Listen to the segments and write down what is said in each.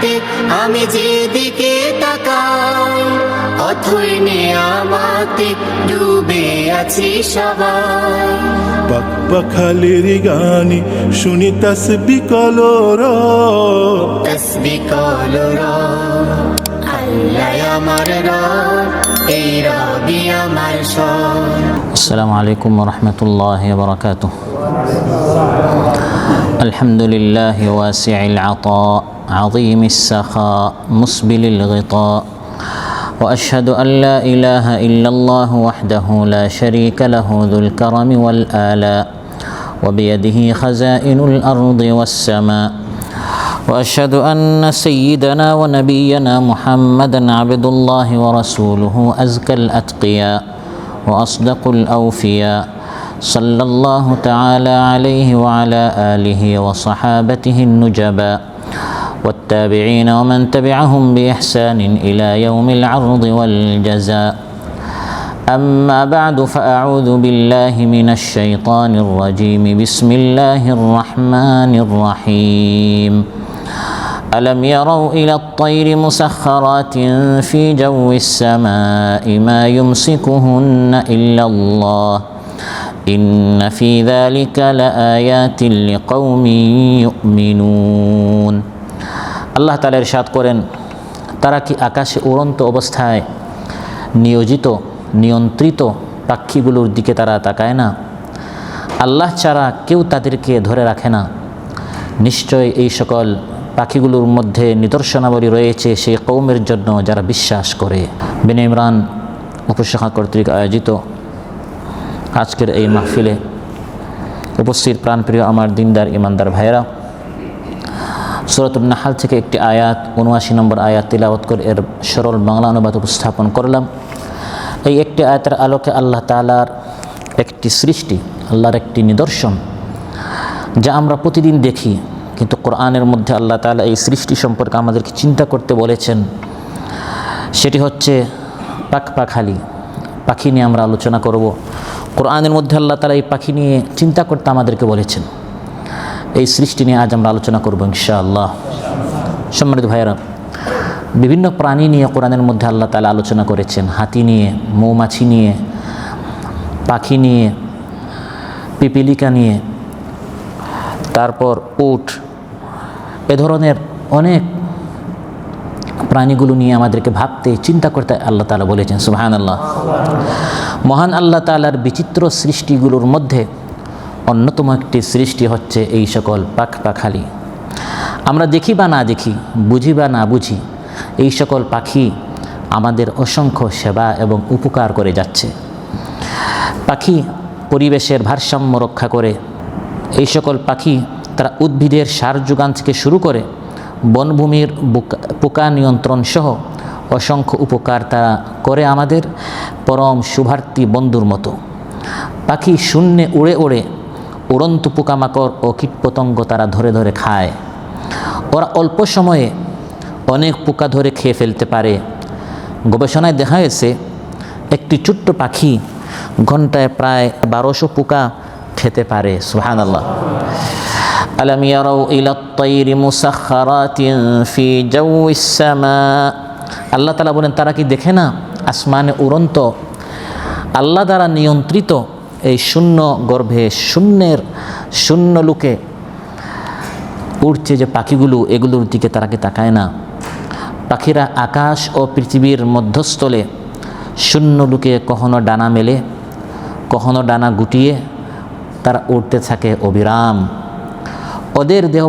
হায়াতে আমি যেদিকে তাকাই, অথই নিয়ামতে ডুবে আছি সবাই। পাকপাখালির গানে শুনি তাসবিহ কলরব, তাসবিহ কলরব। আল্লাহ আমার রব, এই রবি আমার সব। আসসালামু আলাইকুম ওয়া রাহমাতুল্লাহি ওয়া বারাকাতুহু। আলহামদুলিল্লাহি ওয়াসি'il আতা আযীমিস সাখা মুসবিলিল গিতা ওয়া আশহাদু আল লা ইলাহা ইল্লাল্লাহু ওয়াহদাহু লা শারীকা লাহু যুল কারমি ওয়াল আলা ওয়া বিয়াদিহি খাযাইনুল আরদি ওয়াস সামা وأشهد أن سيدنا ونبينا محمدًا عبد الله ورسوله أزكى الأتقياء وأصدق الأوفياء صلى الله تعالى عليه وعلى آله وصحابته النجباء والتابعين ومن تبعهم بإحسان إلى يوم العرض والجزاء. أما بعد فأعوذ بالله من الشيطان الرجيم. بسم الله الرحمن الرحيم. ألم يروا إلى الطير مسخرات في جو السماء ما يمسكهن إلا الله إن في ذلك لآيات لقوم يؤمنون. আল্লাহ তাআলা ইরশাদ করেন, তারা কি আকাশে উড়ন্ত অবস্থায় নিয়োজিত নিয়ন্ত্রিত পাখিগুলোর দিকে তারা তাকায় না? আল্লাহ ছাড়া কেউ তাদেরকে ধরে রাখে না। নিশ্চয় এই সকল পাখিগুলোর মধ্যে নিদর্শনাবলী রয়েছে সেই কওমের জন্য যারা বিশ্বাস করে। বিনে ইমরান উপশাখা কর্তৃক আয়োজিত আজকের এই মাহফিলে উপস্থিত প্রাণপ্রিয় আমার দিনদার ইমানদার ভাইয়েরা, সূরাতুন নাহল থেকে একটি আয়াত ৭৯ নম্বর আয়াত তিলাওয়াত করে এর সরল বাংলা অনুবাদ উপস্থাপন করলাম। এই একটি আয়াতের আলোকে আল্লাহ তাআলার একটি সৃষ্টি, আল্লাহর একটি নিদর্শন যা আমরা প্রতিদিন দেখি, কিন্তু কোরআনের মধ্যে আল্লাহ তাআলা এই সৃষ্টি সম্পর্কে আমাদেরকে চিন্তা করতে বলেছেন। সেটি হচ্ছে পাখপাখালি, পাখি নিয়ে আমরা আলোচনা করব। কোরআনের মধ্যে আল্লাহ তাআলা এই পাখি নিয়ে চিন্তা করতে আমাদেরকে বলেছেন। এই সৃষ্টি নিয়ে আজ আমরা আলোচনা করব ইনশাআল্লাহ। সম্মানিত ভাইয়েরা, বিভিন্ন প্রাণী নিয়ে কোরআনের মধ্যে আল্লাহ তাআলা আলোচনা করেছেন। হাতি নিয়ে, মৌমাছি নিয়ে, পাখি নিয়ে, পিপিলিকা নিয়ে, তারপর উট, এ ধরনের অনেক প্রাণীগুলো নিয়ে আমাদেরকে ভাবতে চিন্তা করতে আল্লাহ তাআলা বলেছেন। সুবহানাল্লাহ। মহান আল্লাহ তাআলার বিচিত্র সৃষ্টিগুলোর মধ্যে অন্যতম একটি সৃষ্টি হচ্ছে এই সকল পাখপাখালি। আমরা দেখি বা না দেখি, বুঝি বা না বুঝি, এই সকল পাখি আমাদের অসংখ্য সেবা এবং উপকার করে যাচ্ছে। পাখি পরিবেশের ভারসাম্য রক্ষা করে। এই সকল পাখি তারা উদ্ভিদের সার যোগান থেকে শুরু করে বনভূমির পোকা নিয়ন্ত্রণ সহ অসংখ্য উপকার তারা করে আমাদের পরম শুভার্থী বন্ধুর মতো। পাখি শূন্যে উড়ে উড়ে উড়ন্ত পোকামাকড় ও কীটপতঙ্গ তারা ধরে ধরে খায়। ওরা অল্প সময়ে অনেক পোকা ধরে খেয়ে ফেলতে পারে। গবেষণায় দেখা গেছে একটি ছোট্ট পাখি ঘন্টায় প্রায় ১২০০ পোকা খেতে পারে। সুবহানাল্লাহ। আলাম ইয়ারাউ ইলাত তাইরি মুসাখখারাতিন ফি জাওয়িস সামা। আল্লাহ তাআলা বলেন, তারা কি দেখে না আসমানে উড়ন্ত আল্লাহ দ্বারা নিয়ন্ত্রিত এই শূন্য গর্ভে শূন্য লোকে উড়ছে যে পাখিগুলো, এগুলোর দিকে তারা কি তাকায় না? পাখিরা আকাশ ও পৃথিবীর মধ্যস্থলে শূন্য লোকে কখনো ডানা মেলে, কখনো ডানা গুটিয়ে তারা উড়তে থাকে অবিরাম। ওদের দেহ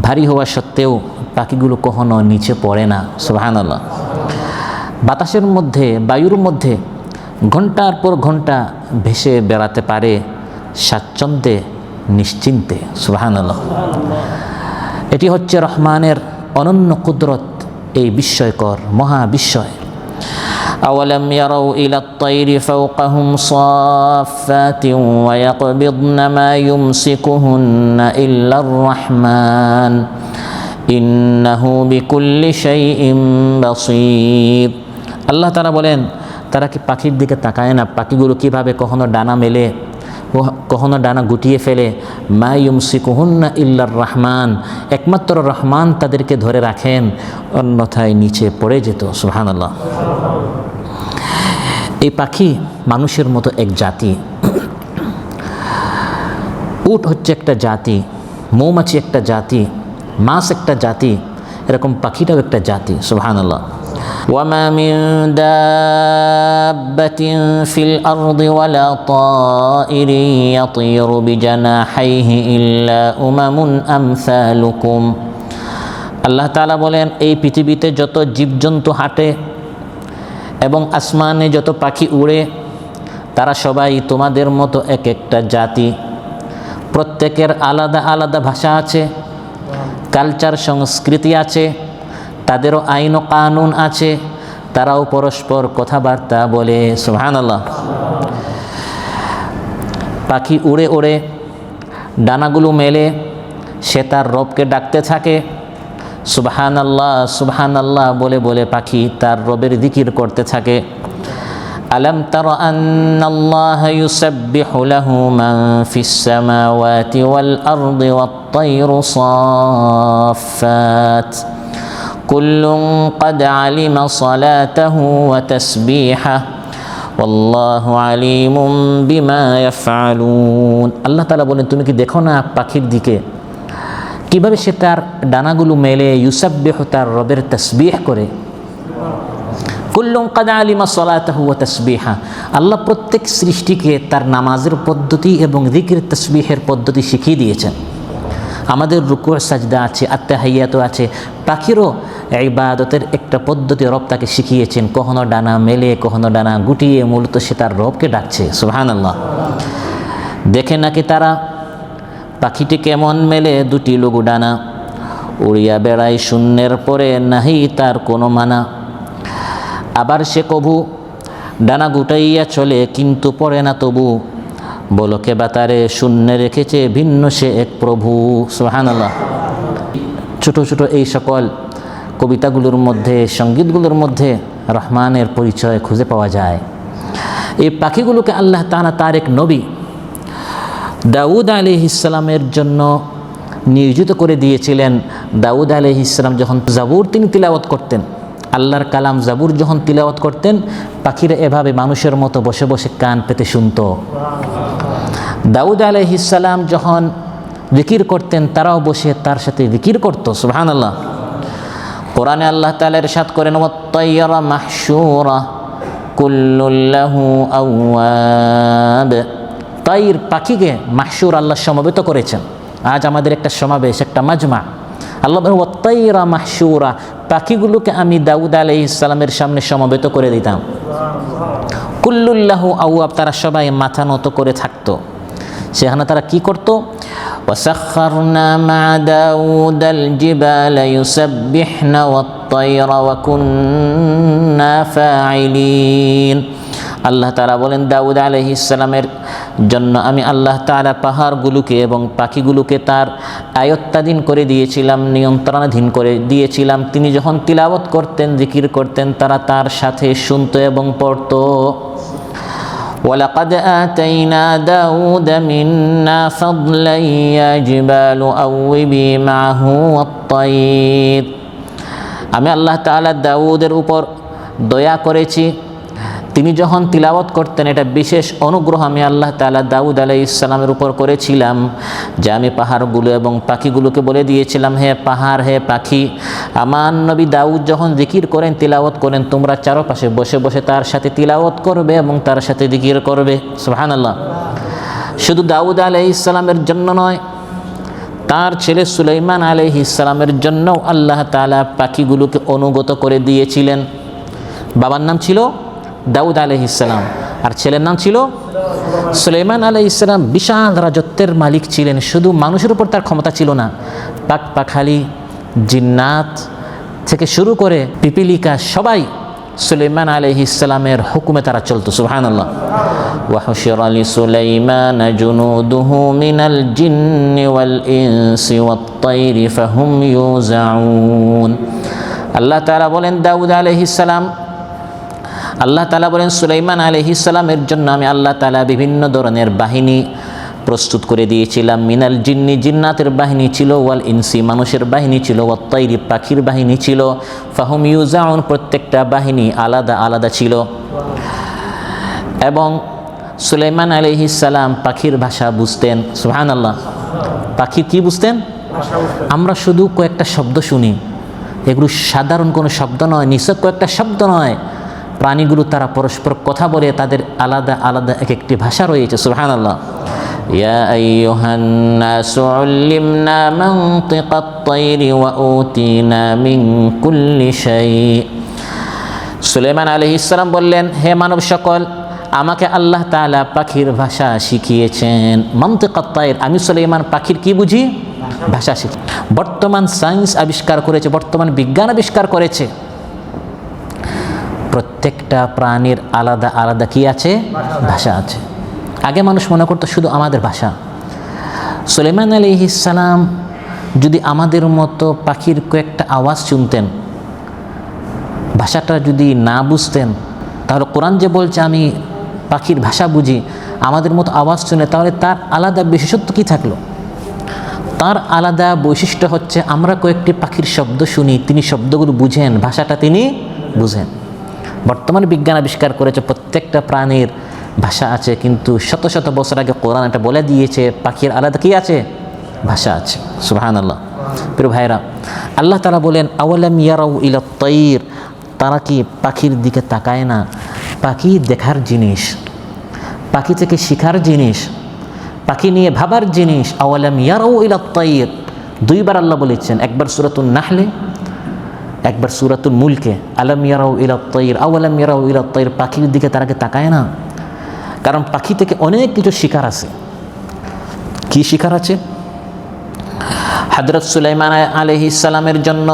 ভারী হওয়া সত্ত্বেও পাখিগুলো কখনো নিচে পড়ে না। সুবহানাল্লাহ। বাতাসের মধ্যে, বায়ুর মধ্যে ঘন্টার পর ঘন্টা ভেসে বেড়াতে পারে স্বাচ্ছন্দ্যে, নিশ্চিন্তে। সুবহানাল্লাহ। এটি হচ্ছে রহমানের অনন্য কুদরত, এই বিস্ময়কর মহাবিস্ময়। أولم يروا إلى الطير فوقهم صافات ويقبضن ما يمسكهن إلا الرحمن إنه بكل شيء بصير. আল্লাহ তাআলা বলেন, তারা কি পাখির দিকে তাকায় না? পাখিগুলো কিভাবে কখনো ডানা মেলে, কখনো ডানা গুটিয়ে ফেলে, মা ইউমসিকুহুন্না ইল্লার রহমান, একমাত্র রহমান তাদেরকে ধরে রাখেন, অন্যথায় নিচে পড়ে যেত। সুবহানাল্লাহ। এই পাখি মানুষের মতো এক জাতি, উট হচ্ছে একটা জাতি, মৌমাছি একটা জাতি, মাছ একটা জাতি, এরকম পাখিটাও একটা জাতি। সুবহানাল্লাহ। ওয়ামা মিন দাব্বাতিন ফিল আরদি ওয়ালা তাইরিন ইয়াতিরু বিজানাহিহি ইল্লা উমামুন আমসালুকুম। আল্লাহ তাআলা বলেন, এই পৃথিবীতে যত জীবজন্তু হাঁটে এবং আসমানে যত পাখি উড়ে, তারা সবাই তোমাদের মতো এক একটা জাতি। প্রত্যেকের আলাদা আলাদা ভাষা আছে, কালচার সংস্কৃতি আছে, তাদেরও আইন ও কানুন আছে, তারাও পরস্পর কথাবার্তা বলে। সুবহানাল্লাহ। পাখি উড়ে উড়ে ডানাগুলো মেলে সে তার রবকে ডাকতে থাকে। সুবহানাল্লাহ সুবহানাল্লাহ বলে বলে পাখি তার রবের জিকির করতে থাকে। আলাম তারা আন্নাল্লাহা ইউসাব্বিহু লাহু মান ফিস সামাওয়াতি ওয়াল আরদি ওয়াত তায়রু সাফফাত কুল্লুন ক্বাদ আলিমা সালাতাহু ওয়া তাসবিহাহু ওয়াল্লাহু আলিমুম বিমা ইয়াফআলুন। আল্লাহ তাআলা বলেন, তুমি কি দেখো না পাখির দিকে কিভাবে সে তার ডানাগুলো মেলে, ইউসাব্বিহু, তার রবের তাসবিহ করে। কুল্লুন ক্বাদ আলিমা সালাতাহু ওয়া তাসবিহা, আল্লাহ প্রত্যেক সৃষ্টিকে তার নামাজের পদ্ধতি এবং যিকির তাসবিহের পদ্ধতি শিখিয়ে দিয়েছেন। আমাদের রুকু সাজদা আছে, আত্তাহিয়াত আছে, পাখিরও ইবাদতের একটা পদ্ধতি রব তাকে শিখিয়েছেন। কখনো ডানা মেলে, কখনো ডানা গুটিয়ে মূলত সে তার রবকে ডাকছে। সুবহানাল্লাহ। দেখে নাকি তারা পাখিটি কেমন মেলে দুটি লঘু ডানা, উড়িয়া বেড়ায় শূন্যের পরে, নাহি তার কোনো মানা। আবার সে কভু ডানা গুটাইয়া চলে, কিন্তু পড়ে না তবু, বলকে বাতারে শূন্যে রেখেছে ভিন্ন সে এক প্রভু। সুবহানাল্লাহ। ছোট ছোট এই সকল কবিতাগুলোর মধ্যে, সঙ্গীতগুলোর মধ্যে রহমানের পরিচয় খুঁজে পাওয়া যায়। এই পাখিগুলোকে আল্লাহ তাআলা তার এক নবী দাউদ আলাইহিস সালামের জন্য নিয়োজিত করে দিয়েছিলেন। দাউদ আলাইহিস সালাম যখন জাবুর তিনি তিলাওয়াত করতেন, আল্লাহর কালাম জাবুর যখন তিলাওয়াত করতেন, পাখিরা এভাবে মানুষের মতো বসে বসে কান পেতে শুনত। দাউদ আলাইহিস সালাম যখন জিকির করতেন, তারাও বসে তার সাথে জিকির করত। সুবহানাল্লাহ। কোরআনে আল্লাহ তাআলা ইরশাদ করেন, ওয়াত-তায়রা মাহশুরা কুল্লুন লাহু আওয়াব। তাইর পাখিকে মাহশুর আল্লাহ সমবেত করেছেন। আজ আমাদের একটা সমাবেশ, একটা মাজমা। আল্লাহ বলেন, ওয়াত-তায়রা মাহশুরা, পাখিগুলোকে আমি দাউদ আলাইহিস সালামের সামনে সমবেত করে দিতাম। কুল্লুন লাহু আওয়াব, তারা সবাই মাথা নত করে থাকতো। সেখানে তারা কি করত? ওয়াসাখখারনা মা দাউদাল জিবালা ইউসাব্বিহনা ওয়াত-তায়রা ওয়া কুন্না ফাইলিন। আল্লাহ তাআলা বলেন, দাউদ আলাইহিস সালামের জন্য আমি আল্লাহ তাআলা পাহাড়গুলোকে এবং পাখিগুলোকে তার আয়ত্তাধীন করে দিয়েছিলাম, নিয়ন্ত্রণাধীন করে দিয়েছিলাম। তিনি যখন তিলাওয়াত করতেন, জিকির করতেন, তারা তার সাথে শুনত এবং পড়ত। ওয়ালাকাদ আতাইনা দাউদা মিন্না ফাদলান ইয়া জিবালু আউইবি মাহু ওয়াত-তায়র। আমি আল্লাহ তাআলা দাউদের উপর দয়া করেছি। তিনি যখন তিলাওয়াত করতেন, এটা বিশেষ অনুগ্রহ আমি আল্লাহ তাআলা দাউদ আলাইহিস সালামের উপর করেছিলাম, যে আমি পাহাড়গুলো এবং পাখিগুলোকে বলে দিয়েছিলাম, হে পাহাড়, হে পাখি, আমার নবী দাউদ যখন জিকির করেন, তিলাওয়াত করেন, তোমরা চারপাশে বসে বসে তার সাথে তিলাওয়াত করবে এবং তার সাথে জিকির করবে। সুবহানাল্লাহ। শুধু দাউদ আলাইহিস সালামের জন্য নয়, তার ছেলে সুলাইমান আলাইহিস সালামের জন্যও আল্লাহ তাআলা পাখিগুলোকে অনুগত করে দিয়েছিলেন। বাবার নাম ছিল দাউদ আলাইহিস সালাম, আর ছেলের নাম ছিল সুলাইমান আলাইহিস সালাম। বিশাল রাজত্বের মালিক ছিলেন। শুধু মানুষের উপর তার ক্ষমতা ছিল না, পাক পাখালি, জিন্নাত থেকে শুরু করে পিপিলিকা সবাই সুলাইমান আলাইহিস সালামের হুকুমে তারা চলতো। সুবহানাল্লাহ। ওয়া হুশিরা লিসুলাইমানা জুনুদুহু মিনাল জিন্নি ওয়াল ইনসি ওয়াত-তায়রি ফাহুম ইউজাউন। আল্লাহ তাআলা বলেন, দাউদ আলাইহিস সালাম, আল্লাহ তাআলা বলেন সুলাইমান আলাইহিস সালামের জন্য আমি আল্লাহ তাআলা বিভিন্ন ধরনের বাহিনী প্রস্তুত করে দিয়েছিলাম, মিনাল জিন্নি জিন্নাতের বাহিনী ছিল, ওয়াল ইনসি মানুষের বাহিনী ছিল, ওয়াত তাইরি পাখির বাহিনী ছিল, ফাহুম ইউজাউন প্রত্যেকটা বাহিনী আলাদা আলাদা ছিল। এবং সুলাইমান আলাইহিস সালাম পাখির ভাষা বুঝতেন। সুবহানাল্লাহ। পাখির কি বুঝতেন? আমরা শুধু কয়েকটা শব্দ শুনি, এগুলো সাধারণ কোনো শব্দ নয়, নিছক কয়েকটা শব্দ নয়। প্রাণীগুলো তারা পরস্পর কথা বলে, তাদের আলাদা আলাদা এক একটি ভাষা রয়েছে। সুবহানাল্লাহ। ইয়া আইয়ুহান নাসু উল্লিমনা মানতিকাত তাইরি ওয়া উতিনা মিন কুল্লি শাই। সুলাইমান আলাইহিস সালাম বললেন, হে মানব সকল, আমাকে আল্লাহ তাআলা পাখির ভাষা শিখিয়েছেন। মানতিকাত তাইর, আমি সুলাইমান পাখির কি বুঝি? ভাষা শিখি। বর্তমান সায়েন্স আবিষ্কার করেছে, বর্তমান বিজ্ঞান আবিষ্কার করেছে, প্রত্যেকটা প্রাণীর আলাদা আলাদা কি আছে? ভাষা আছে। আগে মানুষ মনে করতো শুধু আমাদের ভাষা। সুলাইমান আলাইহিস সালাম যদি আমাদের মতো পাখির কয়েকটা আওয়াজ শুনতেন, ভাষাটা যদি না বুঝতেন, তাহলে কোরআন যে বলছে আমি পাখির ভাষা বুঝি, আমাদের মতো আওয়াজ শুনে, তাহলে তার আলাদা বিশেষত্ব কি থাকলো? তার আলাদা বৈশিষ্ট্য হচ্ছে আমরা কয়েকটি পাখির শব্দ শুনি, তিনি শব্দগুলো বুঝেন, ভাষাটা তিনি বুঝেন। বর্তমান বিজ্ঞান আবিষ্কার করেছে প্রত্যেকটা প্রাণীর ভাষা আছে, কিন্তু শত শত বছর আগে কোরআন এটা বলে দিয়েছে পাখির আলাদা কি আছে? ভাষা আছে। সুবহানাল্লাহ। প্রিয় ভাইরা, আল্লাহ তাআলা বলেন, আওয়ালাম ইয়ারাউ ইলাত তাইর, তারা কি পাখির দিকে তাকায় না? পাখি দেখার জিনিস, পাখি থেকে শিখার জিনিস, পাখি নিয়ে ভাবার জিনিস। আওয়ালাম ইয়ারাউ ইলাত তাইর, দুইবার আল্লাহ বলেছেন, একবার সূরাতুন নাহলে, একবার সূরাতুল মুলকে। আলাম ইয়ারাউ ইলাত তাইর, আওয়ালাম ইয়ারাউ ইলাত তাইর, পাখির দিকে তারা কি তাকায় না? কারণ পাখি থেকে অনেক কিছু শিকার আছে। কি শিকার আছে? হযরত সুলাইমান আলাইহিস সালামের জন্য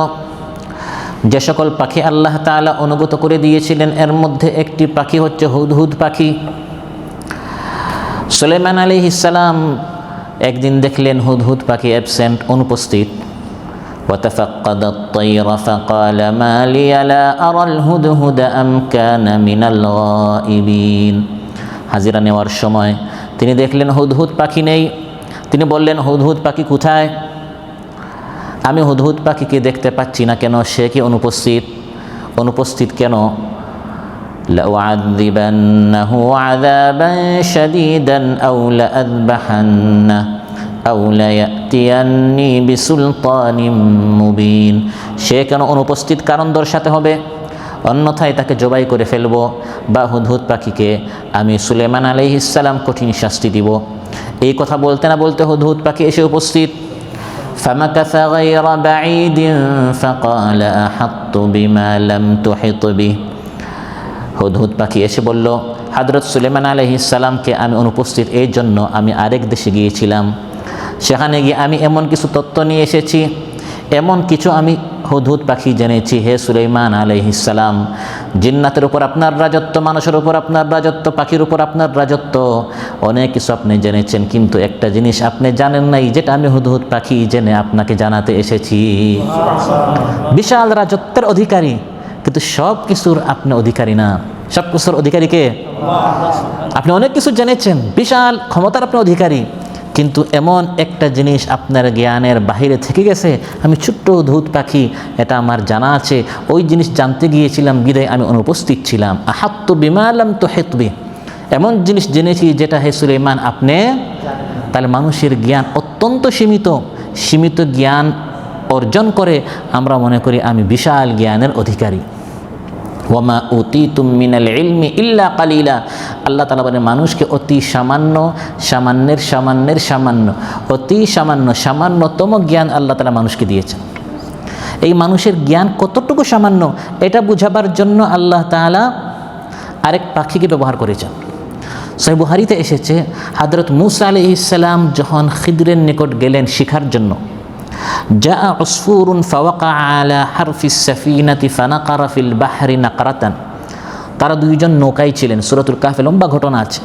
যে সকল পাখি আল্লাহ তাআলা অনুগত করে দিয়েছিলেন, এর মধ্যে একটি পাখি হচ্ছে হুদহুদ পাখি। সুলাইমান আলাইহিস সালাম একদিন দেখলেন হুদহুদ পাখি অ্যাবসেন্ট, অনুপস্থিত। وتفقد الطير فقال ما لي لا أرى الهدهد أم كان من الغائبين। হাজিরা নেওয়ার সময় তিনি দেখলেন হুদহুদ পাখি নেই। তিনি বললেন, হুদহুদ পাখি কোথায়? আমি হুদহুদ পাখিকে দেখতে পাচ্ছি না কেন? সে কি অনুপস্থিত? অনুপস্থিত কেন? لأعذبنه عذابا شديدا أو لأذبحنه أو ليأتيني بسلطان مبين। সে কেন অনুপস্থিত কারণ দর্শাতে হবে, অন্যথায় তাকে জবাই করে ফেলব, বা হুদহুদ পাখিকে আমি সুলাইমান আলাইহিস সালাম কঠিন শাস্তি দিব। এই কথা বলতে না বলতে হুদহুদ পাখি এসে উপস্থিত। فمكث غير بعيد فقال أحطت بما لم تحط به। হুদহুদ পাখি এসে বলল, হযরত সুলাইমান আলাইহিস সালামকে আমি অনুপস্থিত এই জন্য আমি আরেক দেশে গিয়েছিলাম, সেখানে গিয়ে আমি এমন কিছু তথ্য নিয়ে এসেছি, এমন কিছু আমি হুদহুদ পাখি জেনেছি। হে সুলাইমান আলাইহিস সালাম, জিন্নাতের উপর আপনার রাজত্ব, মানুষের উপর আপনার রাজত্ব, পাখির উপর আপনার রাজত্ব, অনেক কিছু আপনি জেনেছেন, কিন্তু একটা জিনিস আপনি জানেন নাই, যেটা আমি হুদহুদ পাখি জেনে আপনাকে জানাতে এসেছি। বিশাল রাজত্বের অধিকারী, কিন্তু সব কিছুর আপনি অধিকারী না। সব কিছুর অধিকারী কে? আপনি অনেক কিছু জেনেছেন, বিশাল ক্ষমতার আপনি অধিকারী, কিন্তু এমন একটা জিনিস আপনার জ্ঞানের বাহিরে থেকে গেছে। আমি ছোট্ট হুদহুদ পাখি, এটা আমার জানা আছে, ওই জিনিস জানতে গিয়েছিলাম, বিদায় আমি অনুপস্থিত ছিলাম। আহাত্তু বিমা লাম তুহিত বিহি, এমন জিনিস জেনেছি যেটা হে সুলাইমান আপনি। তাহলে মানুষের জ্ঞান অত্যন্ত সীমিত, সীমিত জ্ঞান অর্জন করে আমরা মনে করি আমি বিশাল জ্ঞানের অধিকারী। ওয়ামা উতিতুম মিনাল ইলমি ইল্লা কালিলা। আল্লাহ তাআলা বলেন, মানুষকে অতি সামান্য, সামান্যের সামান্যের সামান্য, অতি সামান্য, সামান্যতম জ্ঞান আল্লাহ তাআলা মানুষকে দিয়েছেন। এই মানুষের জ্ঞান কতটুকু সামান্য, এটা বুঝাবার জন্য আল্লাহ তাআলা আরেক পাখিকে ব্যবহার করেছেন। সহিহ বুখারীতে এসেছে, হযরত মূসা আলাইহিস সালাম যখন খিদরের নিকট গেলেন শিখার জন্য, جاء عصفور فوقع على حرف السفينة فنقر في البحر نقرة। তারা দুইজন নৌকায় ছিলেন, সূরাতুল কাহফে লম্বা ঘটনা আছে।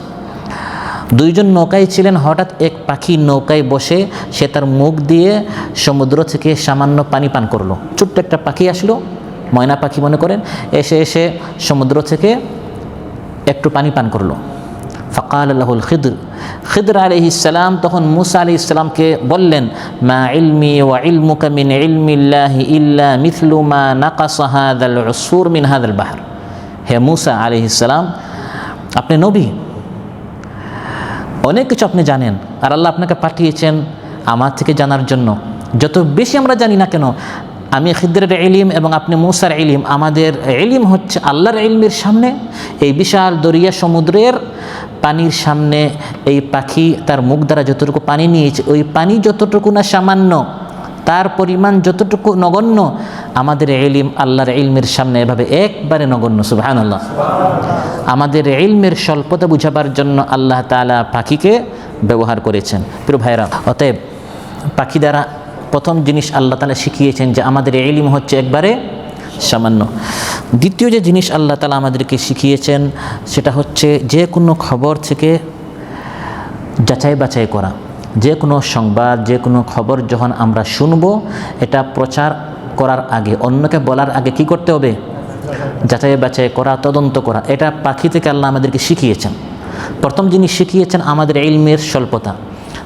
দুইজন নৌকায় ছিলেন, হঠাৎ এক পাখি নৌকায় বসে সে তার মুখ দিয়ে সমুদ্র থেকে সামান্য পানি পান করলো। ছোট্ট একটা পাখি আসলো, ময়না পাখি মনে করেন, এসে সমুদ্র থেকে একটু পানি পান করলো। ফাকাল লাহুল খিদর, খিদর আলাইহিসসালাম তখন মুসা আলাইহিসসালামকে বললেন, মা ইলমি ওয়া ইলমুকা মিন ইলমিল্লাহি ইল্লা মিথলু মা নাকাসা হাযাল উসফুর মিন হাযাল বাহর। হে মুসা আলাইহিসসালাম, আপনি নবী, অনেক কিছু আপনি জানেন, আর আল্লাহ আপনাকে পাঠিয়েছেন আমার থেকে জানার জন্য। যত বেশি আমরা জানি না কেন, আমি খিদরের ইলম এবং আপনি মুসার ইলম, আমাদের ইলম হচ্ছে আল্লাহর ইলমের সামনে এই বিশাল দরিয়া সমুদ্রের পানির সামনে এই পাখি তার মুখ দ্বারা যতটুকু পানি নিয়েছে, ওই পানি যতটুকু না সামান্য, তার পরিমাণ যতটুকু নগণ্য, আমাদের ইলম আল্লাহর ইলমের সামনে এভাবে একবারে নগণ্য। সুবহানাল্লাহ। আমাদের ইলমের স্বল্পতা বুঝাবার জন্য আল্লাহ তাআলা পাখিকে ব্যবহার করেছেন। প্রিয় ভাইরা, অতএব পাখি দ্বারা প্রথম জিনিস আল্লাহ তাআলা শিখিয়েছেন যে আমাদের ইলম হচ্ছে একবারে সামান্য। দ্বিতীয় যে জিনিস আল্লাহ তাআলা আমাদেরকে শিখিয়েছেন সেটা হচ্ছে যে কোনো খবর থেকে যাচাই বাছাই করা। যে কোনো সংবাদ, যে কোনো খবর যখন আমরা শুনবো, এটা প্রচার করার আগে, অন্যকে বলার আগে কি করতে হবে? যাচাই বাছাই করা, তদন্ত করা। এটা পাখি থেকে আল্লাহ আমাদেরকে শিখিয়েছেন। প্রথম জিনিস শিখিয়েছেন আমাদের ইলমের স্বল্পতা।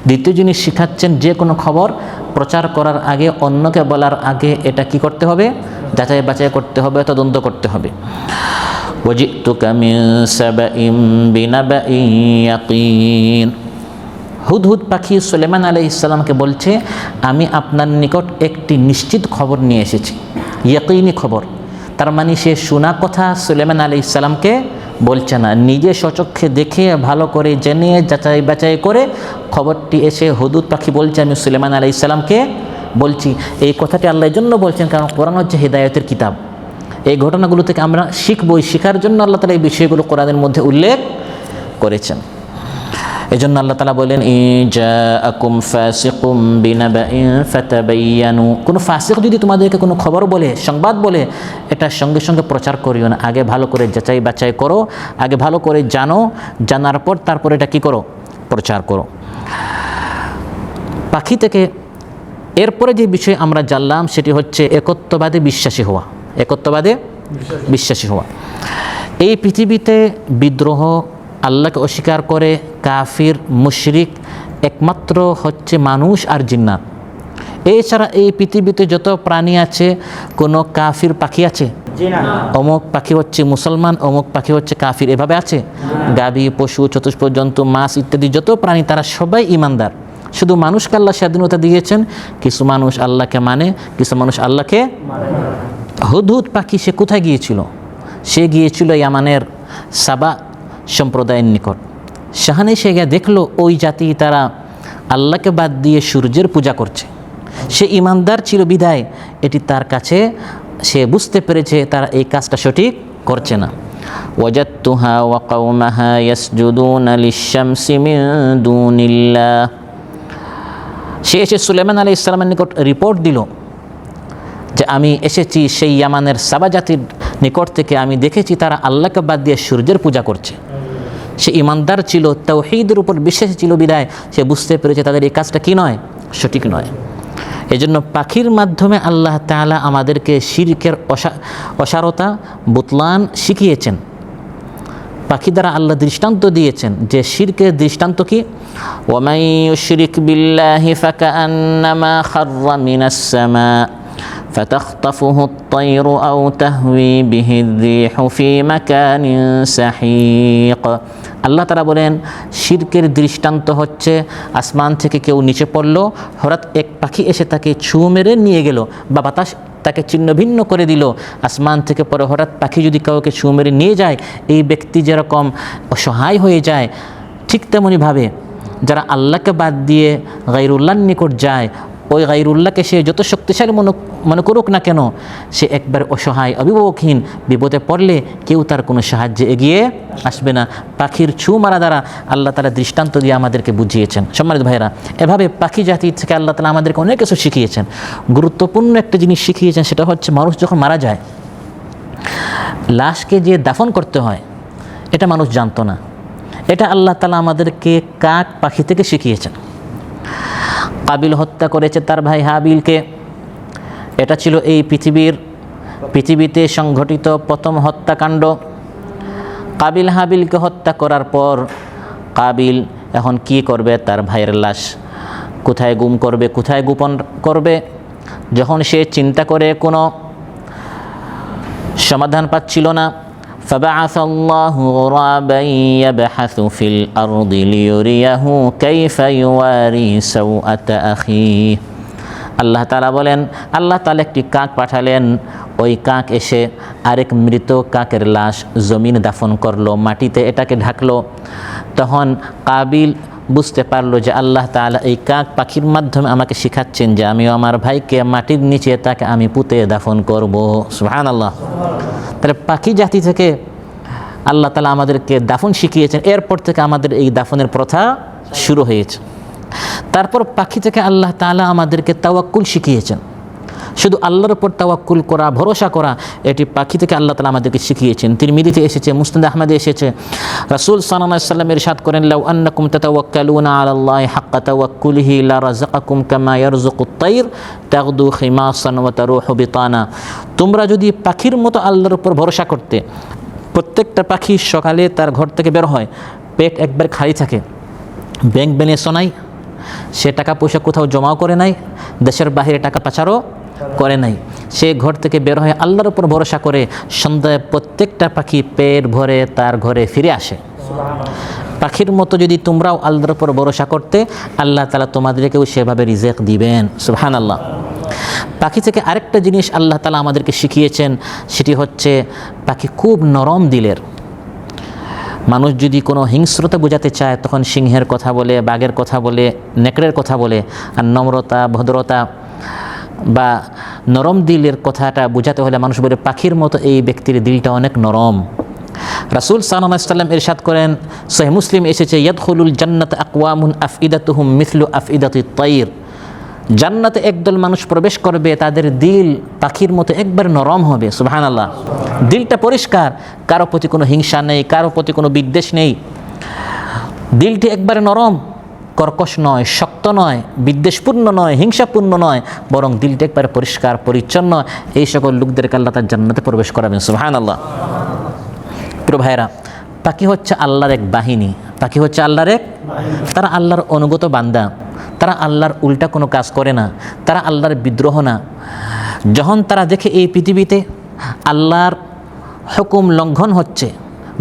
দ্বিতীয় জিনিস শিখাচ্ছেন যে কোনো খবর প্রচার করার আগে, অন্যকে বলার আগে এটা কি করতে হবে? যাচাই বাছাই করতে হবে, তদন্ত করতে হবে। ওয়াজিতুকা মিন সাবাইন বিনাবাইন ইয়াকিন। হুদহুদ পাখি সুলাইমান আলাইহিস সালামকে বলছে, আমি আপনার নিকট একটি নিশ্চিত খবর নিয়ে এসেছি, ইয়াকিনী খবর। তার মানে সে শোনা কথা সুলাইমান আলাইহিস সালামকে বলছে না, নিজে স্বচক্ষে দেখে ভালো করে জেনে যাচাই বাছাই করে খবরটি এসে হুদহুদ পাখি বলছে আমি সুলাইমান আলাইহিস সালামকে বলছি। এই কথাটি আল্লাহ এর জন্য বলছেন কারণ কোরআন হচ্ছে হিদায়াতের কিতাব। এই ঘটনাগুলো থেকে আমরা শিখবই, শেখার জন্য আল্লাহ তাআলা এই বিষয়গুলো কোরআনের মধ্যে উল্লেখ করেছেন। এই জন্য আল্লাহ তাআলা বলেন, ইজাআকুম ফাসিকুম বিনাবাইন ফাতাবায়ানু। কোনো ফাসিক যদি তোমাদেরকে কোনো খবর বলে, সংবাদ বলে, এটা সঙ্গে সঙ্গে প্রচার করিও না, আগে ভালো করে যাচাই বাছাই করো, আগে ভালো করে জানো, জানার পর তারপর এটা কি করো? প্রচার করো। পাখি থেকে এরপরে যে বিষয় আমরা জানলাম সেটি হচ্ছে একত্ববাদে বিশ্বাসী হওয়া। একত্ববাদে বিশ্বাসী হওয়া। এই পৃথিবীতে বিদ্রোহ, আল্লাহকে অস্বীকার করে কাফির মুশরিক একমাত্র হচ্ছে মানুষ আর জিন্নাত। এছাড়া এই পৃথিবীতে যত প্রাণী আছে, কোনো কাফির পাখি আছে? অমুক পাখি হচ্ছে মুসলমান, অমুক পাখি হচ্ছে কাফির, এভাবে আছে? গাভী, পশু, চতুষ্প জন্তু, মাছ ইত্যাদি যত প্রাণী তারা সবাই ঈমানদার। শুধু মানুষকে আল্লাহ স্বাধীনতা দিয়েছেন, কিছু মানুষ আল্লাহকে মানে, কিছু মানুষ আল্লাহকে মানে। হুদহুদ পাখি সে কোথায় গিয়েছিল? সে গিয়েছিল ইয়ামানের সাবা সম্প্রদায়ের নিকট। সেখানে সে গিয়ে দেখলো ওই জাতি তারা আল্লাহকে বাদ দিয়ে সূর্যের পূজা করছে। সে ঈমানদার ছিল বিধায় এটি তার কাছে, সে বুঝতে পেরেছে তারা এই কাজটা সঠিক করছে না। ওয়াজাদতুহা ওয়া কওমাহা ইয়াসজুদুনা লিশ-শামসি মিন দুনিল্লাহ। সে এসে সুলাইমান আলাইহিস সালামের নিকট রিপোর্ট দিল যে আমি এসেছি সেই ইয়ামানের সাবা জাতির নিকট থেকে, আমি দেখেছি তারা আল্লাহকে বাদ দিয়ে সূর্যের পূজা করছে। সে ঈমানদার ছিল, তাওহীদের উপর বিশ্বাসী ছিল বিধায় সে বুঝতে পেরেছে তাদের এই কাজটা কি নয়? সঠিক নয়। এজন্য পাখির মাধ্যমে আল্লাহ তাআলা আমাদেরকে শিরকের অসারতা, বুতলান শিখিয়েছেন। পাখি দ্বারা আল্লাহ দৃষ্টান্ত দিয়েছেন যে শিরকের দৃষ্টান্ত কি? ওয়ামান ইউশরিক বিল্লাহি ফাকান্নামা খাররা মিনাস সামা ফাতাখতাফুহু আত-তায়রু আও তাহওয়ি বিহি আর-রিহু ফি মাকানিন সাহিক। আল্লাহ তাআলা বলেন শিরকের দৃষ্টান্ত হচ্ছে আসমান থেকে কেউ নিচে পড়লো, হঠাৎ এক পাখি এসে তাকে ছু মেরে নিয়ে গেল, বা বাতাস তাকে ছিন্ন ভিন্ন করে দিল। আসমান থেকে পরে হঠাৎ পাখি যদি কাউকে ছু মেরে নিয়ে যায়, এই ব্যক্তি যেরকম অসহায় হয়ে যায়, ঠিক তেমনিভাবে যারা আল্লাহকে বাদ দিয়ে গায়রুল্লাহর নিকট যায়, ওই গায়রুল্লাহকে সে যত শক্তিশালী মনে করুক না কেন, সে একবার অসহায়, অভিভাবকহীন, বিপদে পড়লে কেউ তার কোনো সাহায্যে এগিয়ে আসবে না। পাখির ছু মারা দ্বারা আল্লাহ তাআলা দৃষ্টান্ত দিয়ে আমাদেরকে বুঝিয়েছেন। সম্মানিত ভাইরা, এভাবে পাখি জাতি থেকে আল্লাহ তাআলা আমাদেরকে অনেক কিছু শিখিয়েছেন। গুরুত্বপূর্ণ একটা জিনিস শিখিয়েছেন, সেটা হচ্ছে মানুষ যখন মারা যায়, লাশকে যে দাফন করতে হয় এটা মানুষ জানতো না। এটা আল্লাহ তাআলা আমাদেরকে কাক পাখি থেকে শিখিয়েছেন। কাবিল হত্যা করেছে তার ভাই হাবিলকে, এটা ছিল এই পৃথিবীতে সংঘটিত প্রথম হত্যাকাণ্ড। কাবিল হাবিলকে হত্যা করার পর কাবিল এখন কি করবে? তার ভাইয়ের লাশ কোথায় গুম করবে, কোথায় গোপন করবে? যখন সে চিন্তা করে কোনো সমাধান পাচ্ছিল না, فبعث الله غرابا يبحث في الأرض ليريه كيف يواري سوءة أخيه। আল্লাহ তাআলা বলেন, আল্লাহ তাআলা একটি কাক পাঠালেন। ওই কাক এসে আরেক মৃত কাকের লাশ জমিন দাফন করলো, মাটিতে এটাকে ঢাকলো। তখন কাবিল বুঝতে পারলো যে আল্লাহ তাআলা এই কাক পাখির মাধ্যমে আমাকে শেখাচ্ছেন যে আমিও আমার ভাইকে মাটির নিচে তাকে আমি পুঁতে দাফন করব। সুবহানাল্লাহ। তাহলে পাখি জাতি থেকে আল্লাহ তাআলা আমাদেরকে দাফন শিখিয়েছেন, এরপর থেকে আমাদের এই দাফনের প্রথা শুরু হয়েছে। তারপর পাখি থেকে আল্লাহ তাআলা আমাদেরকে তাওয়াক্কুল শিখিয়েছেন। শুধু আল্লাহর উপর তাওয়াক্কুল করা, ভরসা করা, এটি পাখি থেকে আল্লাহ তাআলা আমাদেরকে শিখিয়েছেন। তিরমিজিতে এসেছে, মুসনাদ আহমদে এসেছে, রাসূল সাল্লাল্লাহু আলাইহি ওয়াসাল্লাম ইরশাদ করেন, লাউ আন্নাকুম তাতাওয়াক্কালুনা আলাল্লাহি হাক্কা তাওয়াক্কুলিহি লা রাযাকাকুম কামা ইয়ারযুকুত তাইর তাগদু খিমাসান ওয়া তারুহু বিতানা। তোমরা যদি পাখির মতো আল্লাহর উপর ভরসা করতে, প্রত্যেকটা পাখি সকালে তার ঘর থেকে বের হয়, পেট একবার খালি থাকে, ব্যাংক ব্যালেন্স নাই, সে টাকা পয়সা কোথাও জমাও করে নাই, দেশের বাইরে টাকা পাচারও করে নাই, সে ঘর থেকে বের হয়ে আল্লাহর উপর ভরসা করে সন্ধ্যায় প্রত্যেকটা পাখি পেট ভরে তার ঘরে ফিরে আসে। পাখির মতো যদি তোমরাও আল্লাহর উপর ভরসা করতে, আল্লাহ তাআলা তোমাদেরকেও সেভাবে রিজিক দিবেন। সুবহানাল্লাহ। পাখি থেকে আরেকটা জিনিস আল্লাহ তাআলা আমাদেরকে শিখিয়েছেন, সেটি হচ্ছে পাখি খুব নরম দিলের। মানুষ যদি কোনো হিংস্রতা বোঝাতে চায় তখন সিংহের কথা বলে, বাঘের কথা বলে, নেকড়ের কথা বলে, আর নম্রতা, ভদ্রতা বা নরম দিলের কথাটা বোঝাতে হলে মানুষ বলে পাখির মতো এই ব্যক্তির দিলটা অনেক নরম। রাসূল সাল্লাল্লাহু আলাইহি ওয়াসাল্লাম ইরশাদ করেন, সহিহ মুসলিম এসেছে, ইয়াদখুলুল জান্নাত আকওয়ামুন আফইদাতুহুম মিসলু আফইদাতিত তাইর। জান্নাতে একদল মানুষ প্রবেশ করবে, তাদের দিল পাখির মতো একবার নরম হবে। সুবহানাল্লাহ। দিলটা পরিষ্কার, কারো প্রতি কোনো হিংসা নেই, কারো প্রতি কোনো বিদ্বেষ নেই, দিলটি একবারে নরম, কর্কশ নয়, শক্ত নয়, বিদ্বেষপূর্ণ নয়, হিংসাপূর্ণ নয়, বরং দিলটা একবারে পরিষ্কার পরিচ্ছন্ন। এই সকল লোকদেরকে আল্লাহ তার জান্নাতে প্রবেশ করাবেন। সুবহানাল্লাহ। প্রিয় ভাইরা, পাখি হচ্ছে আল্লাহর এক বাহিনী, পাখি হচ্ছে আল্লাহর এক, তারা আল্লাহর অনুগত বান্দা, তারা আল্লাহর উল্টা কোনো কাজ করে না, তারা আল্লাহর বিদ্রোহ না। যখন তারা দেখে এই পৃথিবীতে আল্লাহর হুকুম লঙ্ঘন হচ্ছে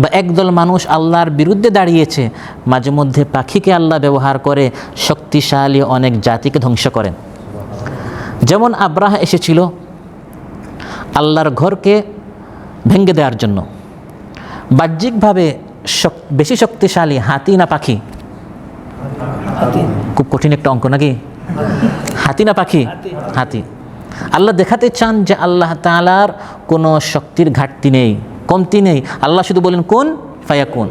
বা একদল মানুষ আল্লাহর বিরুদ্ধে দাঁড়িয়েছে, মাঝে মধ্যে পাখিকে আল্লাহ ব্যবহার করে শক্তিশালী অনেক জাতিকে ধ্বংস করেন। যেমন আব্রাহা এসেছিল আল্লাহর ঘরকে ভেঙে দেওয়ার জন্য। বাহ্যিকভাবে বেশি শক্তিশালী হাতি না পাখি? খুব কঠিন একটা অঙ্ক নাকি? হাতি না পাখি? হাতি। আল্লাহ দেখাতে চান যে আল্লাহ তাআলার কোনো শক্তির ঘাটতি নেই, কমতি নেই। আল্লাহ শুধু বলেন কুন ফায়াকুন।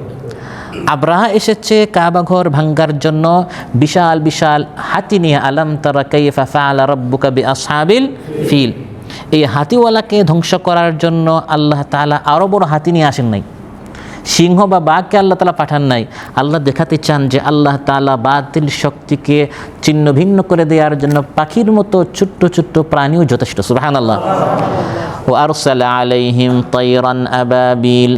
আব্রাহা এসেছে কাবা ঘর ভাঙ্গার জন্য বিশাল বিশাল হাতি নিয়ে। আলাম তারা কাইফা ফাআলা রাব্বুকা বিআসহাবিল ফিল। এই হাতিওয়ালাকে ধ্বংস করার জন্য আল্লাহ তাআলা আরও বড় হাতি নিয়ে আসেন নাই, সিংহ বা বাঘকে আল্লাহ তাআলা পাঠান নাই। আল্লাহ দেখাতে চান যে আল্লাহ তাআলা বাতিল শক্তিকে ছিন্ন ভিন্ন করে দেওয়ার জন্য পাখির মতো ছোট্ট ছোট্ট প্রাণীও যথেষ্ট। সুবহানাল্লাহ। ওয়া আরসালা আলাইহিম তায়রান আবাবিল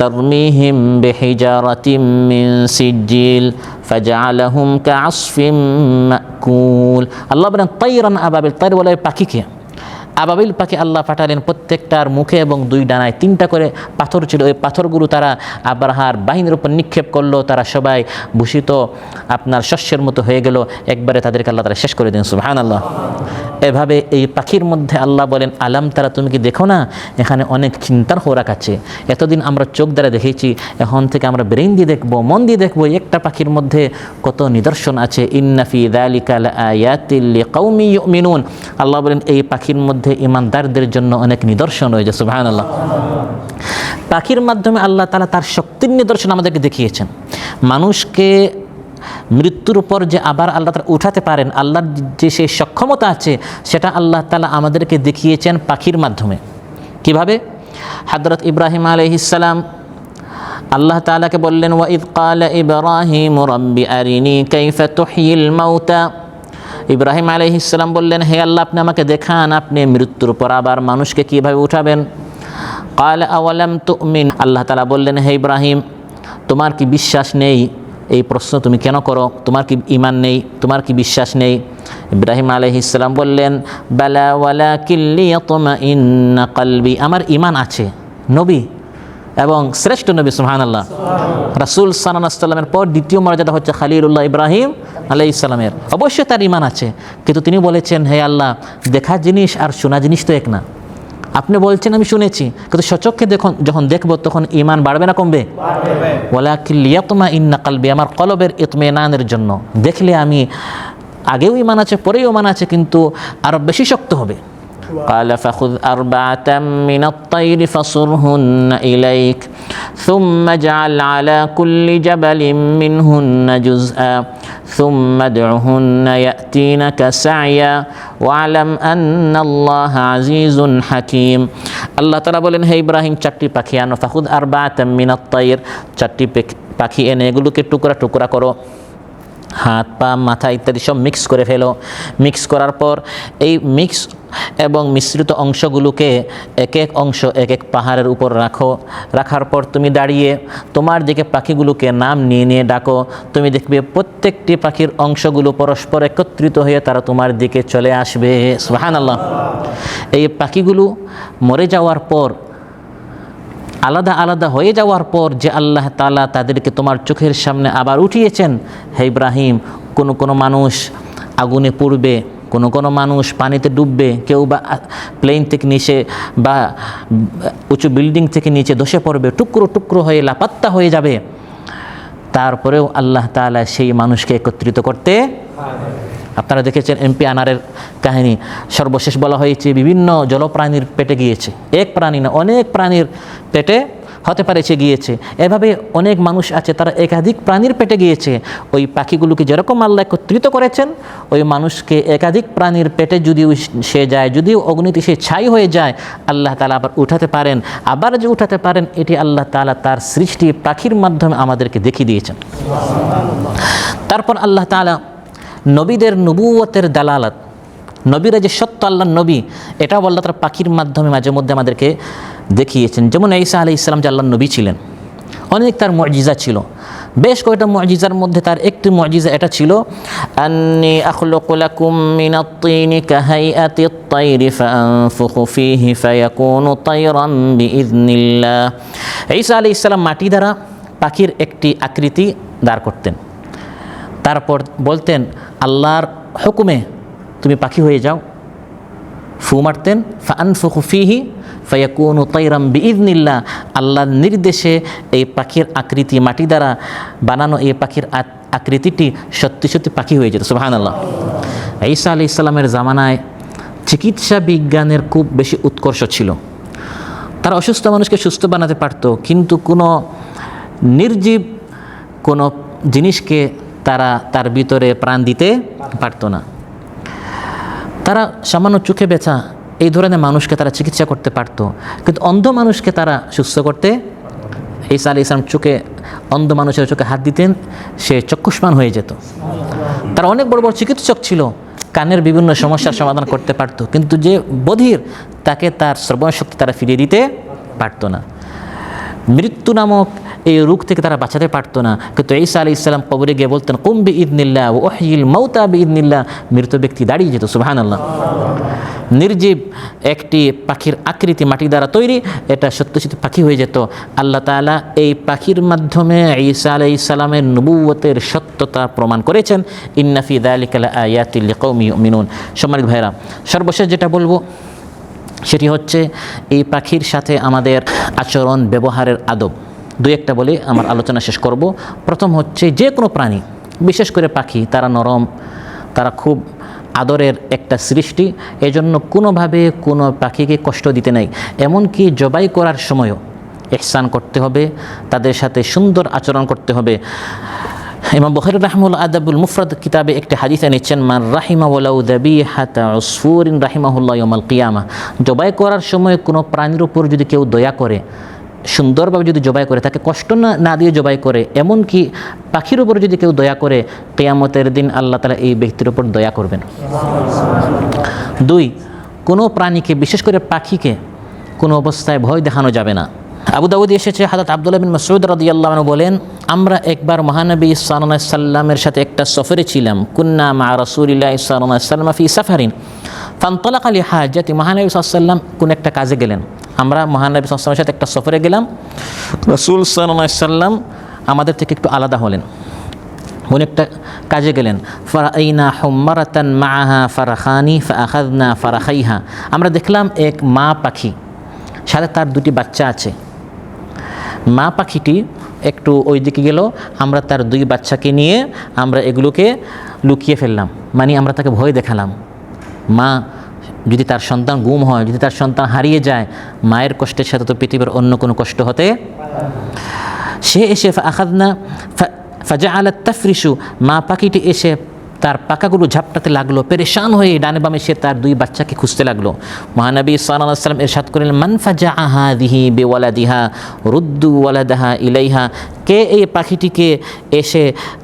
তারমিহিম বিহিজারাতিম মিন সিজিল ফাজআলাহুম কাআসফিম মাকুল। আল্লাহ বলেন তায়রান আবাবিল, তাইর বলে পাখিকে। আবাবিল পাখি আল্লাহ পাঠালেন, প্রত্যেকটার মুখে এবং দুই ডানায় 3টা করে পাথর ছিল। ওই পাথরগুলো তারা আব্রাহার বাহিনীর উপর নিক্ষেপ করলো, তারা সবাই ভূষিত আপনার শস্যের মতো হয়ে গেল, একবারে তাদেরকে আল্লাহ তারা শেষ করে দেন। সুবহানাল্লাহ। এভাবে এই পাখির মধ্যে আল্লাহ বলেন, আলাম তারা, তুমি কি দেখো না এখানে অনেক চিন্তার খোরাক আছে। এতদিন আমরা চোখ দ্বারা দেখেছি, এখন থেকে আমরা ব্রেন দিয়ে দেখবো, মন দিয়ে দেখবো, একটা পাখির মধ্যে কত নিদর্শন আছে। ইন্না ফি যালিকা লাআয়াতিল লিকাউমি ইউমিনুন। আল্লাহ বলেন এই পাখির মধ্যে ঈমানদারদের জন্য অনেক নিদর্শন রয়েছে। সুবহানাল্লাহ। পাখির মাধ্যমে আল্লাহ তাআলা তার শক্তির নিদর্শন আমাদেরকে দেখিয়েছেন। মানুষকে মৃত্যুর উপর যে আবার আল্লাহ তাআলা উঠাতে পারেন, আল্লাহর যে সেই সক্ষমতা আছে, সেটা আল্লাহ তাআলা আমাদেরকে দেখিয়েছেন পাখির মাধ্যমে। কিভাবে? হযরত ইব্রাহিম আলাইহিস সালাম আল্লাহ তাআলাকে বললেন, ওয়া ইয ক্বালা ইব্রাহিম রাব্বি আরিনি কাইফা তুহয়িল মাউতা। ইব্রাহিম আলাইহিস সালাম বললেন, হে আল্লাহ, আপনি আমাকে দেখান আপনি মৃত্যুর পর আবার মানুষকে কিভাবে উঠাবেন। ক্বালা আওয়ালাম তুমিন। আল্লাহ তাআলা বললেন, হে ইব্রাহিম, তোমার কি বিশ্বাস নেই? এই প্রশ্ন তুমি কেন করো? তোমার কি ঈমান নেই? তোমার কি বিশ্বাস নেই? ইব্রাহিম আলাইহিস সালাম বললেন, বালা ওয়ালাকিন লিয়াতমাইন্না কলবি, আমার ঈমান আছে। নবী এবং শ্রেষ্ঠ নবী, সুবহানাল্লাহ, রাসূল সাল্লাল্লাহু আলাইহি ওয়াসাল্লামের পর দ্বিতীয় মর্যাদা হচ্ছে খলিলুল্লাহ ইব্রাহিম আলাইহিস সালামের। অবশ্যই তার ঈমান আছে, কিন্তু তিনি বলেছেন, হে আল্লাহ, দেখা জিনিস আর শোনা জিনিস তো এক না। আপনি বলছেন আমি শুনেছি, কিন্তু সচক্ষে যখন দেখব তখন ঈমান বাড়বে না কমবে? ওয়ালাকিন লিয়াতমাইন্না কলবি, আমার কলবের ইতমিনানের জন্য। দেখলে আমি আগেও ঈমান আছে, পরেও ঈমান আছে, কিন্তু আরো বেশি শক্ত হবে। قال فخذ أربعة من الطير فصرهن إليك ثم اجعل على كل جبل منهن جزءا ثم ادعهن يأتينك سعيا واعلم أن الله عزيز حكيم। আল্লাহ তাআলা বলেন, হে ইব্রাহিম, চারটি পাখি আনো। ফাখুদ আরবাআতাম মিনাত তাইর, চারটি পাখি এনে এগুলোকে টুকরা টুকরা করো, হাত পা মাথা ইত্যাদি সব মিক্স করে ফেলো। মিক্স করার পর এই মিক্স এবং মিশ্রিত অংশগুলোকে এক এক অংশ এক এক পাহাড়ের উপর রাখো। রাখার পর তুমি দাঁড়িয়ে তোমার দিকে পাখিগুলোকে নাম নিয়ে নিয়ে ডাকো। তুমি দেখবে প্রত্যেকটি পাখির অংশগুলো পরস্পর একত্রিত হয়ে তারা তোমার দিকে চলে আসবে। সুবহানাল্লাহ। এই পাখিগুলো মরে যাওয়ার পর, আলাদা আলাদা হয়ে যাওয়ার পর যে আল্লাহ তাআলা তাদেরকে তোমার চোখের সামনে আবার উঠিয়েছেন, হে ইব্রাহিম, কোনো মানুষ আগুনে পুড়বে, কোনো মানুষ পানিতে ডুববে, কেউ বা প্লেন থেকে নিচে বা উঁচু বিল্ডিং থেকে নিচে ধসে পড়বে, টুকরো টুকরো হয়ে লাপাত্তা হয়ে যাবে। তারপরেও আল্লাহ তাআলা সেই মানুষকে একত্রিত করতে। আপনারা দেখেছেন এমপি আনারের কাহিনী, সর্বশেষ বলা হয়েছে বিভিন্ন জলপ্রাণীর পেটে গিয়েছে। এক প্রাণী না, অনেক প্রাণীর পেটে হতে পারে সে গিয়েছে। এভাবে অনেক মানুষ আছে তারা একাধিক প্রাণীর পেটে গিয়েছে। ওই পাখিগুলোকে যেরকম আল্লাহ একত্রিত করেছেন, ওই মানুষকে একাধিক প্রাণীর পেটে যদিও সে যায়, যদিও অগ্নিতে সে ছাই হয়ে যায়, আল্লাহ তাআলা আবার উঠাতে পারেন। আবার যে উঠাতে পারেন, এটি আল্লাহ তাআলা তার সৃষ্টি পাখির মাধ্যমে আমাদেরকে দেখিয়ে দিয়েছেন। তারপর আল্লাহ তাআলা নবীদের নবুয়তের দালালাত, নবীরা যে সত্য আল্লাহর নবী, এটাও আল্লাহ তার পাখির মাধ্যমে মাঝে মধ্যে আমাদেরকে দেখিয়েছেন। যেমন ঈসা আলাইহিস সালাম যে আল্লাহর নবী ছিলেন, অনেক তার মুজিজা ছিল। বেশ কয়েকটা মুজিজার মধ্যে তার একটি মুজিজা এটা ছিল, আন্নী আখলুকু লাকুম মিনাত তিনি কাহাইআতিত তাইরি ফাআনফুখু ফীহি ফায়াকুনু তায়রান বিইذনিল্লাহ। ঈসা আলাইহিস সালাম মাটি দ্বারা পাখির একটি আকৃতি দাঁড় করতেন, তারপর বলতেন, আল্লাহর হুকুমে তুমি পাখি হয়ে যাও। ফু মারতেন, ফাআনফুখু ফীহি ফায়াকুনু তায়রান বিইذনিল্লাহ। আল্লাহর নির্দেশে এই পাখির আকৃতি, মাটি দ্বারা বানানো এই পাখির আকৃতিটি সত্যি সত্যি পাখি হয়ে যেত। সুবহানাল্লাহ। ঈসা আলাইহিস সালামের জামানায় চিকিৎসা বিজ্ঞানের খুব বেশি উৎকর্ষ ছিল। তারা অসুস্থ মানুষকে সুস্থ বানাতে পারত, কিন্তু কোনো নির্জীব কোনো জিনিসকে তারা তার ভিতরে প্রাণ দিতে পারত না। তারা সামান্য চোখে ব্যথা এই ধরনের মানুষকে তারা চিকিৎসা করতে পারত, কিন্তু অন্ধ মানুষকে তারা সুস্থ করতে। ঈসা আলাইহিস সালাম চোখে, অন্ধ মানুষের চোখে হাত দিতেন, সে চক্ষুষ্মান হয়ে যেত। তারা অনেক বড় বড় চিকিৎসক ছিল, কানের বিভিন্ন সমস্যার সমাধান করতে পারত, কিন্তু যে বধির তাকে তার শ্রবণ শক্তি তারা ফিরিয়ে দিতে পারত না। মৃত্যু নামক এই রোগ থেকে তারা বাঁচাতে পারতো না, কিন্তু ঈসা আলাইহিস সালাম কবরে গিয়ে বলতেন, কুম বিইذনিল্লাহ ওয়া উহয়িল মাউতা বিইذনিল্লাহ। মৃত ব্যক্তি দাঁড়িয়ে যেত। সুবহানাল্লাহ। নির্জীব একটি পাখির আকৃতি মাটি দ্বারা তৈরি, এটা সত্য সত্যি পাখি হয়ে যেত। আল্লাহ তাআলা এই পাখির মাধ্যমে ঈসা আলাইহিস সালামের নবুয়তের সত্যতা প্রমাণ করেছেন। ইন্না ফি যালিকা লাআয়াতিল লিকাউমিন ইউমিনুন। সম্মানিত ভাইরা, সর্বশেষ যেটা বলবো সেটি হচ্ছে এই পাখির সাথে আমাদের আচরণ ব্যবহারের আদব। দুই একটা বলে আমার আলোচনা শেষ করব। প্রথম হচ্ছে, যে কোনো প্রাণী, বিশেষ করে পাখি, তারা নরম, তারা খুব আদরের একটা সৃষ্টি। এজন্য কোনোভাবে কোনো পাখিকে কষ্ট দিতে নাই। এমনকি জবাই করার সময়ও ইহসান করতে হবে, তাদের সাথে সুন্দর আচরণ করতে হবে। ইমাম বুখারী রাহিমাহুল্লাহ আদাবুল মুফরাদ কিতাবে একটি হাদিস এনেছেন, মান রাহিমা ওয়ালাউ যাবিহাতা উসফুরিন রাহিমাহুল্লাহ ইয়াউমাল কিয়ামা। জবাই করার সময় কোনো প্রাণীর উপর যদি কেউ দয়া করে, সুন্দরভাবে যদি জবাই করে, তাকে কষ্ট না দিয়ে জবাই করে, এমনকি পাখির উপর যদি কেউ দয়া করে, কিয়ামতের দিন আল্লাহ তাআলা এই ব্যক্তির উপর দয়া করবেন। দুই, কোনো প্রাণীকে, বিশেষ করে পাখিকে, কোনো অবস্থায় ভয় দেখানো যাবে না। আবু দাউদে এসেছে, হযরত আব্দুল্লাহ বিন মাসউদ রাদিয়াল্লাহু আনহু বলেন, আমরা একবার মহানবী সাল্লাল্লাহু আলাইহি সাল্লামের সাথে একটা সফরে ছিলাম, কুন্না মা রাসূলিল্লাহ সাল্লাল্লাহু আলাইহি সাল্লাম ফি সাফারিন ফানতালাকা লিহাজাতি, মহানবী সাল্লাল্লাহু আলাইহি সাল্লাম কোন একটা কাজে গেলেন। আমরা মহানবী সাল্লাল্লাহু আলাইহি সাল্লামের সাথে একটা সফরে গেলাম, রাসূল সাল্লাল্লাহু আলাইহি সাল্লাম আমাদের থেকে একটু আলাদা হলেন, উনি একটা কাজে গেলেন। ফারাইনা হুম্মারাতান মাআহা ফারাখানি ফাআখাযনা ফারাখাইহা, আমরা দেখলাম এক মা পাখি, সাথে তার দুটি বাচ্চা আছে। মা পাখিটি একটু ওই দিকে গেল, আমরা তার দুই বাচ্চাকে নিয়ে আমরা এগুলোকে লুকিয়ে ফেললাম, মানে আমরা তাকে ভয় দেখালাম। মা যদি তার সন্তান গুম হয়, যদি তার সন্তান হারিয়ে যায়, মায়ের কষ্টের সাথে তো পৃথিবীর অন্য কোনো কষ্ট হতে। সে এসে ফাআখাযনা ফাজাআলাত তাফরিশু, মা পাখিটি এসে তার পাখাগুলো ঝাপটাতে লাগলো, পেরেশান হয়ে ডানে বামে সে তার দুই বাচ্চাকে খুঁজতে লাগলো। মহানবী সাল্লাল্লাহু আলাইহি ওয়াসাল্লাম ইরশাদ করলেন, মান ফাজাআ হাযিহি বিওয়ালাদিহা রুদ্দু ওয়ালাদাহা ইলাইহা, কে এই পাখিটিকে এসে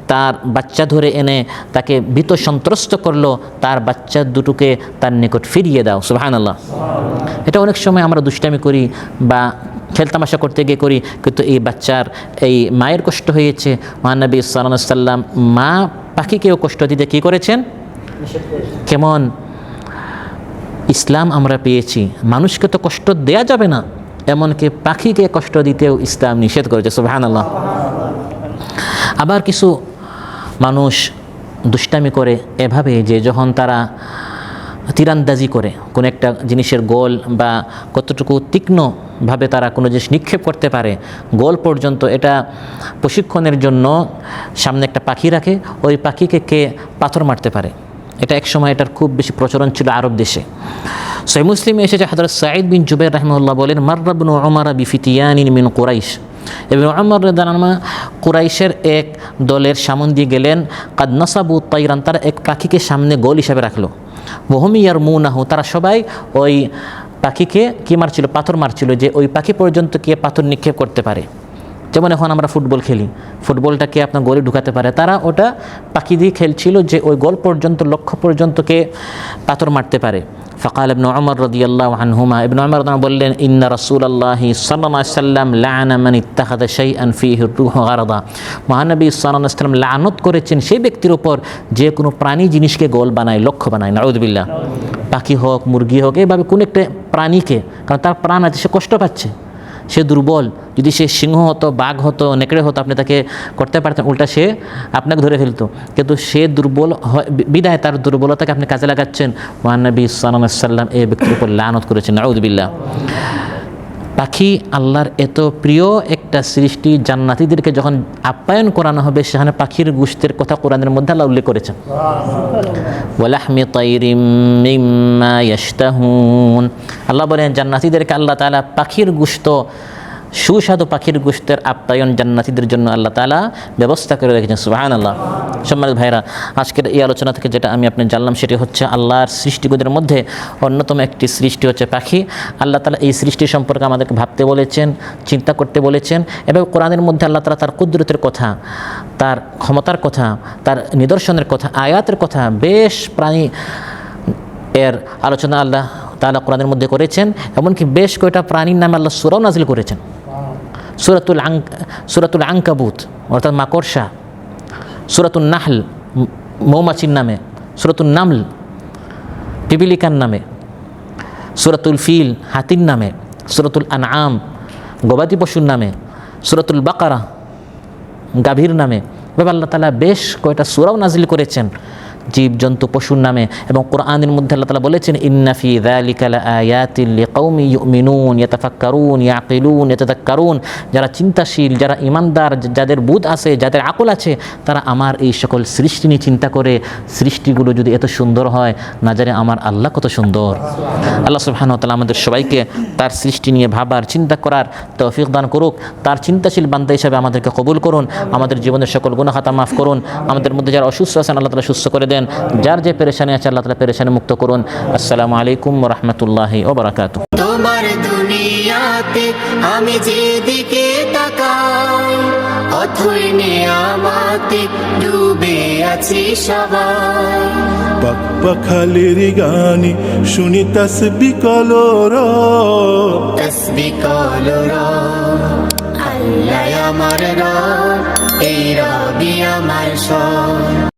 তার বাচ্চা ধরে এনে তাকে ভীত সন্ত্রস্ত করলো, তার বাচ্চা দুটোকে তার নিকট ফিরিয়ে দাও। সুবহানাল্লাহ। এটা অনেক সময় আমরা দুষ্টামি করি বা খেলতামাশা করতে গিয়ে করি, কিন্তু এই বাচ্চার এই মায়ের কষ্ট হয়েছে। মহানবী সাল্লাল্লাহু আলাইহি ওয়াসাল্লাম মা পাখিকেও কষ্ট দিতে কী করেছেন? কেমন ইসলাম আমরা পেয়েছি, মানুষকে তো কষ্ট দেয়া যাবে না, এমনকি পাখিকে কষ্ট দিতেও ইসলাম নিষেধ করেছে। সুবহানাল্লাহ। আবার কিছু মানুষ দুষ্টামি করে এভাবে যে যখন তারা তীরান্দাজি করে কোনো একটা জিনিসের গোল বা কতটুকু তীক্ষ্ণভাবে তারা কোনো জিনিস নিক্ষেপ করতে পারে গোল পর্যন্ত, এটা প্রশিক্ষণের জন্য সামনে একটা পাখি রাখে, ওই পাখিকে কে পাথর মারতে পারে। এটা একসময় এটার খুব বেশি প্রচলন ছিল আরব দেশে। সহিহ মুসলিমে এসেছে হযরত সাঈদ বিন জুবাইর রাহিমাহুল্লাহ বলেন, মাররা ইবনু উমর বিফিতিয়ানিন মিন কুরাইশ, ইবনে উমর রাদিয়াল্লাহু আনহু কুরাইশের এক দলের সামনে দিয়ে গেলেন, কাদ নাসাবু তাইরান, তারা এক পাখিকে সামনে গোল হিসাবে রাখলো। ওয়াহুম ইয়ারমুনাহু, তারা সবাই ওই পাখিকে কি মারছিল? পাথর মারছিল, যে ওই পাখি পর্যন্ত কে পাথর নিক্ষেপ করতে পারে। যেমন এখন আমরা ফুটবল খেলি, ফুটবলটাকে আপনার গোলে ঢুকাতে পারে, তারা ওটা পাখি দিয়ে খেলছিল যে ওই গোল পর্যন্ত, লক্ষ্য পর্যন্ত কে পাথর মারতে পারে। ফাকাল ইবনে উমর রাদিয়াল্লাহু আনহুমা, ইবনে উমর বললেন, ইন্না রাসূলুল্লাহি সাল্লাল্লাহু আলাইহি ওয়াসাল্লাম লাআনা মান ইত্তাখাযা শাইআন ফীহি রূহু গারাদা, মহানবী সাল্লাল্লাহু আলাইহি ওয়াসাল্লাম লানত করেছেন সেই ব্যক্তির উপর যে কোনো প্রাণী জিনিসকে গোল বানায়, লক্ষ্য বানায়। নাউযুবিল্লাহ। পাখি হোক, মুরগি হোক, এইভাবে কোনো একটা প্রাণীকে, কারণ তার প্রাণ আছে, সে কষ্ট পাচ্ছে, সে দুর্বল। যদি সে সিংহ হতো, বাঘ হতো, নেকড়ে হতো, আপনি তাকে করতে পারতেন, উল্টা সে আপনাকে ধরে ফেলতো। কিন্তু সে দুর্বল বিদায়, তার দুর্বলতাকে আপনি কাজে লাগাচ্ছেন। মহানবী সাল্লাল্লাহু আলাইহি ওয়াসাল্লাম এই ব্যক্তির উপর লানত করেছেন। নাউযুবিল্লাহ। পাখি আল্লাহর এত প্রিয় একটা সৃষ্টি, জান্নাতীদেরকে যখন আপ্যায়ন করানো হবে, সেখানে পাখির গোশতের কথা কোরআনের মধ্যে আল্লাহ উল্লেখ করেছেন। ওয়ালাহমি তাইরিম মিম্মা ইয়াশতাহুন, আল্লাহ বলেন জান্নাতীদেরকে আল্লাহ তাআলা পাখির গোশত, সুস্বাদু পাখির গোশতের আপ্যায়ন জান্নাতীদের জন্য আল্লাহ তাআলা ব্যবস্থা করে রেখেছেন। সুবহানাল্লাহ। সম্মানিত ভাইরা, আজকের এই আলোচনা থেকে যেটা আমি আপনি জানলাম সেটি হচ্ছে আল্লাহর সৃষ্টিগুলোর মধ্যে অন্যতম একটি সৃষ্টি হচ্ছে পাখি। আল্লাহ তাআলা এই সৃষ্টি সম্পর্কে আমাদেরকে ভাবতে বলেছেন, চিন্তা করতে বলেছেন, এবং কোরআনের মধ্যে আল্লাহ তাআলা তার কুদরতের কথা, তার ক্ষমতার কথা, তার নিদর্শনের কথা, আয়াতের কথা, বেশ প্রাণী এর আলোচনা আল্লাহ তাআলা কোরআনের মধ্যে করেছেন। এমনকি বেশ কয়টা প্রাণীর নামে আল্লাহ সূরাও নাজিল করেছেন। সূরাতুল আনকাবুত অর্থাৎ মাকড়সা, সূরাতুন নাহল মৌমাছির নামে, সূরাতুন নামল পিপিলিকার নামে, সূরাতুল ফিল হাতির নামে, সূরাতুল আনআম গবাদি পশুর নামে, সূরাতুল বাকারা গাভীর নামে। এভাবে আল্লাহ তাআলা বেশ কয়টা সূরাও নাজিল করেছেন জীবজন্তু পশুর নামে। এবং কোরআনের মধ্যে আল্লাহ তাআলা বলেছেন, ইন্না ফি যালিকা লাআয়াতিন লিকাউমি ইউমিনুন ইয়াতাফাক্কারুন ইয়াকিলুন ইয়াতাযাক্কারুন, যারা চিন্তাশীল, যারা ঈমানদার, যাদের বুধ আছে, যাদের আকল আছে, তারা আমার এই সকল সৃষ্টি নিয়ে চিন্তা করে, সৃষ্টিগুলো যদি এত সুন্দর হয়, না জানে আমার আল্লাহ কত সুন্দর। আল্লাহ সুবহানাহু ওয়া তাআলা আমাদের সবাইকে তার সৃষ্টি নিয়ে ভাবার, চিন্তা করার তৌফিক দান করুক। তার চিন্তাশীল বান্দা হিসেবে আমাদেরকে কবুল করুন। আমাদের জীবনের সকল গুনাহ খাতা মাফ করুন। আমাদের মধ্যে যারা অসুস্থ আছেন আল্লাহ তাআলা সুস্থ করে দেন, যার যে পেরেশানি আছে আল্লাহ তাআলা পেরেশানি মুক্ত করুন। আসসালামু আলাইকুম ওয়া রাহমাতুল্লাহি ওয়া বারাকাতুহু। তোমার দুনিয়াতে আমি যেদিকে তাকাই, অথই নিয়ামতে ডুবে আছি সবাই। পাখালির গানে শুনি তাসবিহ কলর, তাসবিহ কলর, আল্লাহ আমার রব, এই রবি আমার সব।